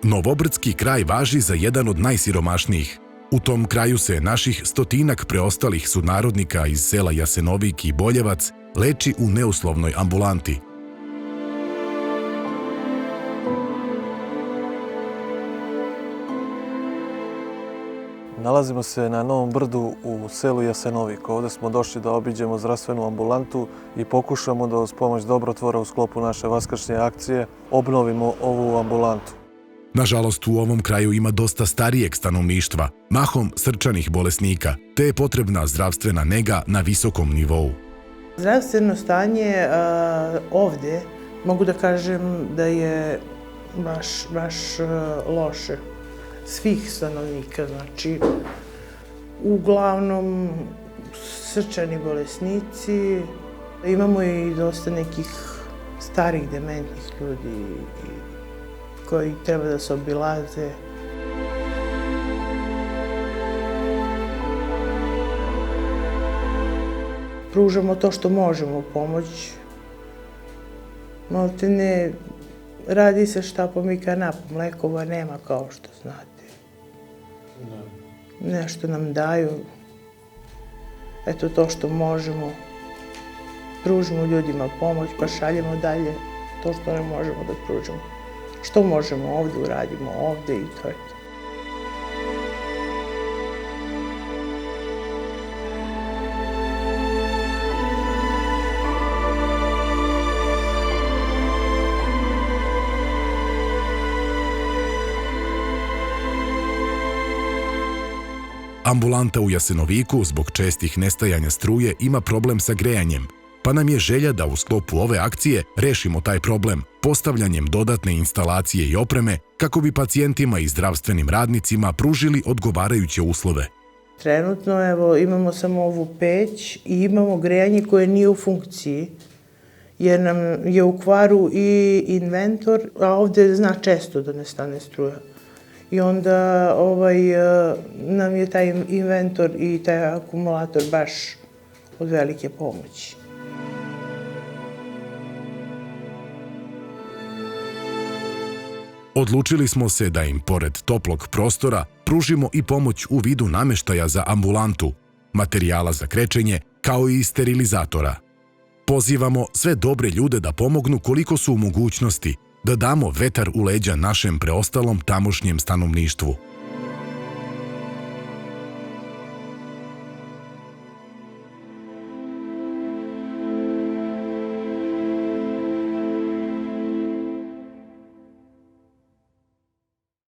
Novobrdski kraj važi za jedan od najsiromašnijih. U tom kraju se naših stotinak preostalih sunarodnika iz sela Jasenovik i Boljevac leči u neuslovnoj ambulanti. Nalazimo se na Novom Brdu u selu Jasenovik. Ovdje smo došli da obiđemo zdravstvenu ambulantu i pokušamo da uz pomoć dobrotvora u sklopu naše vaskršnje akcije obnovimo ovu ambulantu. Nažalost, u ovom kraju ima dosta starijeg stanovništva, mahom srčanih bolesnika, te je potrebna zdravstvena nega na visokom nivou. Zdravstveno stanje ovdje mogu da kažem da je baš loše. Svih stanovnika, znači uglavnom srčani bolesnici. Imamo i dosta nekih starih dementnih ljudi koji treba da se obilaze. Pružamo to što možemo pomoć. Maltene radi se štapom i kanapom, lekova nema kao što znate. Nešto nam daju, eto to što možemo, pružimo ljudima pomoć pa šaljemo dalje to što ne možemo da pružimo. Što možemo ovdje uradimo ovdje i to je to. Ambulanta u Jasenoviku zbog čestih nestajanja struje ima problem sa grejanjem, pa nam je želja da u sklopu ove akcije rešimo taj problem postavljanjem dodatne instalacije i opreme kako bi pacijentima i zdravstvenim radnicima pružili odgovarajuće uslove. Trenutno evo, imamo samo ovu peć i imamo grejanje koje nije u funkciji jer nam je u kvaru i inventor, a ovdje zna često da ne stane struja. I onda nam je taj inventor i taj akumulator baš od velike pomoći. Odlučili smo se da im, pored toplog prostora, pružimo i pomoć u vidu nameštaja za ambulantu, materijala za krečenje, kao i sterilizatora. Pozivamo sve dobre ljude da pomognu koliko su u mogućnosti, da damo vetar u leđa našem preostalom tamošnjem stanovništvu.